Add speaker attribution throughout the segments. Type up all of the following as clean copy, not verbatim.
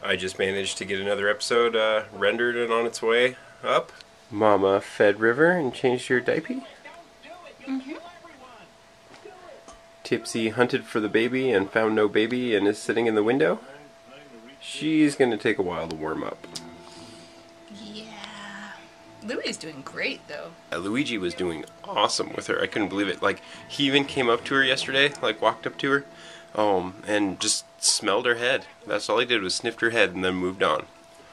Speaker 1: I just managed to get another episode rendered and on its way up. Mama fed River and changed her diaper.
Speaker 2: Mm-hmm.
Speaker 1: Tipsy hunted for the baby and found no baby and is sitting in the window. She's gonna take a while to warm up.
Speaker 2: Yeah. Louie's doing great though.
Speaker 1: Luigi was doing awesome with her. I couldn't believe it. Like, he even came up to her yesterday, like walked up to her, and just smelled her head. That's all he did, was sniffed her head and then moved on.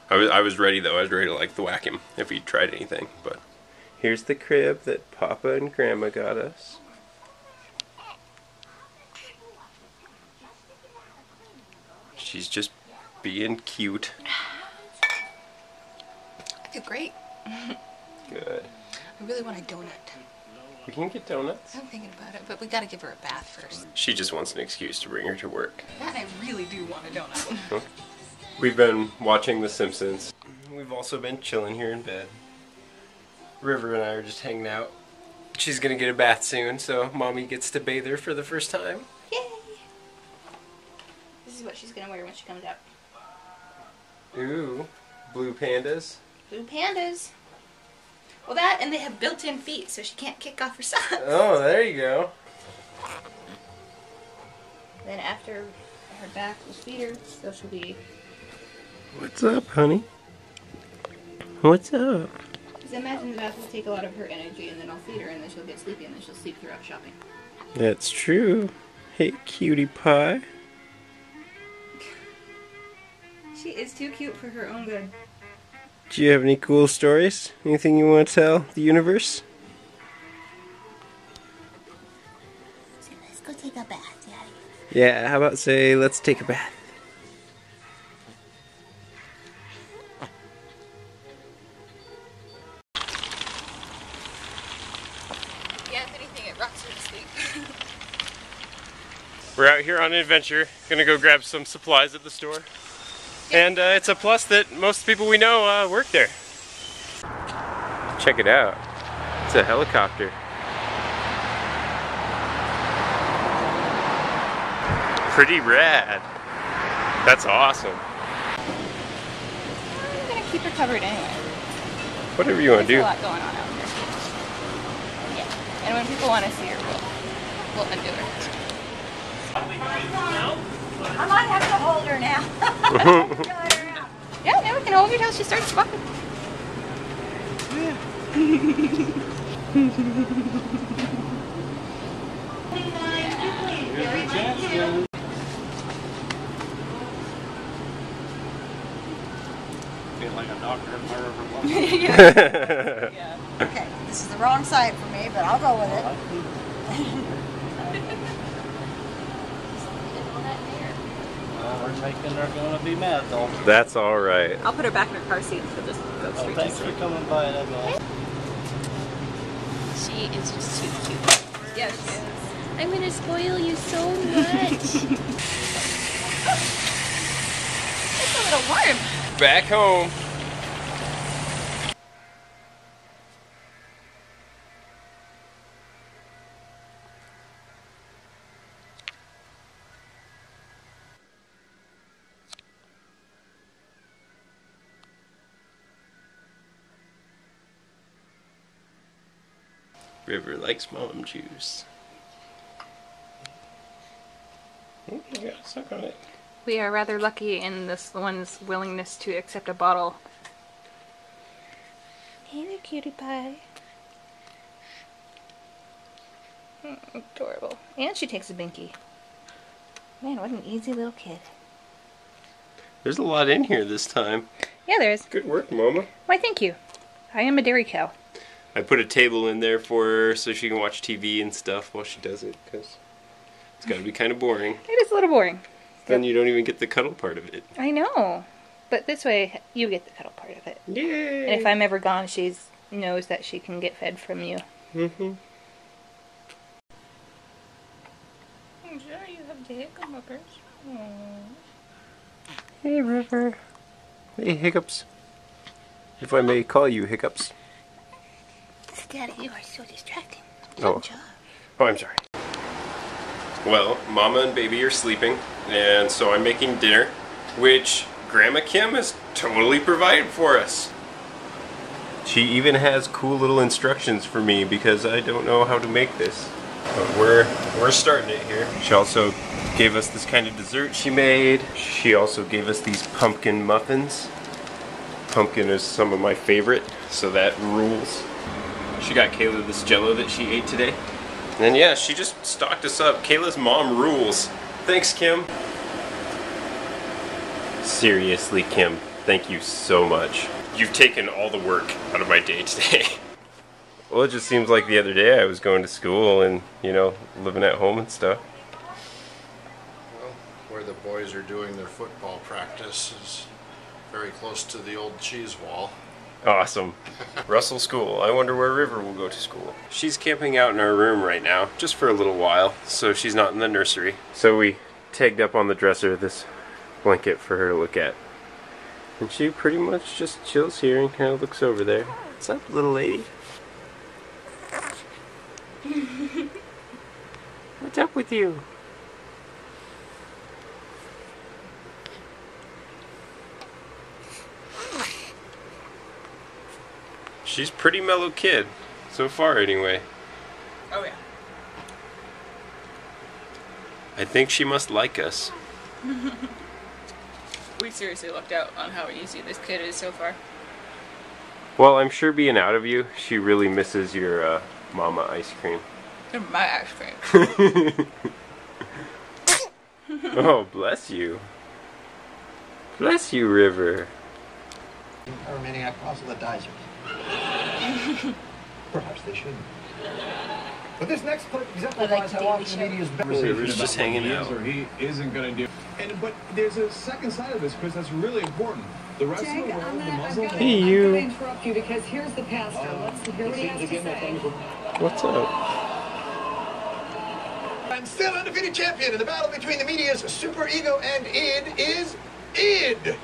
Speaker 1: I was ready though. I was ready to like thwack him if he tried anything. But here's the crib that Papa and Grandma got us. She's just being cute.
Speaker 2: I feel great.
Speaker 1: Good.
Speaker 2: I really want a donut.
Speaker 1: We can get donuts.
Speaker 2: I'm thinking about it, but we gotta give her a bath first.
Speaker 1: She just wants an excuse to bring her to work.
Speaker 2: And I really do want a donut.
Speaker 1: We've been watching The Simpsons. We've also been chilling here in bed. River and I are just hanging out. She's gonna get a bath soon, so Mommy gets to bathe her for the first time.
Speaker 2: Yay! This is what she's gonna wear when she comes out.
Speaker 1: Ooh, blue pandas.
Speaker 2: Blue pandas. Well, that, and they have built-in feet, so she can't kick off her socks.
Speaker 1: Oh, there you go.
Speaker 2: Then after her bath, we'll feed her, so she'll be...
Speaker 1: What's up, honey? What's up?
Speaker 2: Because I imagine the bath will take a lot of her energy, and then I'll feed her, and then she'll get sleepy, and then she'll sleep throughout shopping.
Speaker 1: That's true. Hey, cutie pie.
Speaker 2: She is too cute for her own good.
Speaker 1: Do you have any cool stories? Anything you want to tell the universe?
Speaker 2: So let's go take a bath, Daddy.
Speaker 1: Yeah, how about say, let's take a bath.
Speaker 2: Yeah, if anything, it rocks her to sleep.
Speaker 1: We're out here on an adventure. Gonna go grab some supplies at the store. And it's a plus that most people we know work there. Check it out. It's a helicopter. Pretty rad. That's awesome.
Speaker 2: I'm gonna keep her covered anyway.
Speaker 1: Whatever you want to do.
Speaker 2: There's a lot going on out here. Yeah. And when people want to see her, we'll undo her.
Speaker 3: I might have to hold her now.
Speaker 2: Yeah, now we can hold her till she starts fucking.
Speaker 4: Feel like a doctor if I ever was.
Speaker 2: Yeah.
Speaker 3: Okay, this is the wrong side for me, but I'll go with it.
Speaker 4: We're making her gonna be mad though.
Speaker 1: That's alright.
Speaker 2: I'll put her back in her car seat and she'll just go straight
Speaker 4: Thanks
Speaker 2: to
Speaker 4: for
Speaker 2: sleep.
Speaker 4: coming by, that's all.
Speaker 5: She is just too cute.
Speaker 2: Yes, she is.
Speaker 5: I'm gonna spoil you so much.
Speaker 2: It's a little warm.
Speaker 1: Back home. River likes mom juice. Oh, you got stuck on it.
Speaker 2: We are rather lucky in this one's willingness to accept a bottle. Hey there, cutie pie. Adorable. And she takes a binky. Man, what an easy little kid.
Speaker 1: There's a lot in here this time.
Speaker 2: Yeah, there is.
Speaker 1: Good work, Mama.
Speaker 2: Why, thank you. I am a dairy cow.
Speaker 1: I put a table in there for her so she can watch TV and stuff while she does it, because it's got to be kind of boring.
Speaker 2: It is a little boring.
Speaker 1: Then you don't even get the cuddle part of it.
Speaker 2: I know. But this way, you get the cuddle part of it.
Speaker 1: Yay!
Speaker 2: And if I'm ever gone, she knows that she can get fed from you.
Speaker 1: Mm-hmm.
Speaker 2: I'm sure you have the hiccups.
Speaker 1: Hey, River. Hey, Hiccups. If I may call you Hiccups.
Speaker 2: Daddy, you are so distracting.
Speaker 1: Oh.
Speaker 2: Good job.
Speaker 1: Oh, I'm sorry. Well, Mama and Baby are sleeping, and so I'm making dinner, which Grandma Kim has totally provided for us. She even has cool little instructions for me because I don't know how to make this. But we're starting it here. She also gave us this kind of dessert she made. She also gave us these pumpkin muffins. Pumpkin is some of my favorite, so that rules. She got Kayla this Jell-O that she ate today. And yeah, she just stocked us up. Kayla's mom rules. Thanks, Kim. Seriously, Kim, thank you so much. You've taken all the work out of my day today. Well, it just seems like the other day I was going to school and, you know, living at home and stuff.
Speaker 6: Well, where the boys are doing their football practice is very close to the old cheese wall.
Speaker 1: Awesome. Russell School. I wonder where River will go to school. She's camping out in our room right now, just for a little while, so she's not in the nursery. So we tagged up on the dresser this blanket for her to look at. And she pretty much just chills here and kind of looks over there. What's up, little lady? What's up with you? She's a pretty mellow kid, so far anyway.
Speaker 2: Oh yeah.
Speaker 1: I think she must like us.
Speaker 2: We seriously lucked out on how easy this kid is so far.
Speaker 1: Well, I'm sure being out of you, she really misses your mama ice cream.
Speaker 2: My ice cream.
Speaker 1: Oh, bless you. Bless you, River.
Speaker 7: Pyromaniac proselytizers. Perhaps they shouldn't. But this next clip exemplifies how often the media is
Speaker 1: River's just hanging out.
Speaker 8: Or he isn't going to do. But there's a second side of this, Chris, that's really important. The rest of the world, the Muslim world.
Speaker 1: Hey, you.
Speaker 9: I'm going to interrupt you because here's the pastor. Let's hear what he has to say.
Speaker 1: What's up?
Speaker 7: I'm still undefeated champion, and the battle between the media's superego and id is id.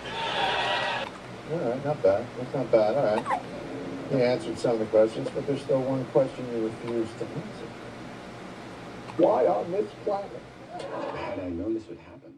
Speaker 10: All right, not bad. That's not bad. All right. You answered some of the questions, but there's still one question you refuse to answer. Why on this planet? Had I known this would happen,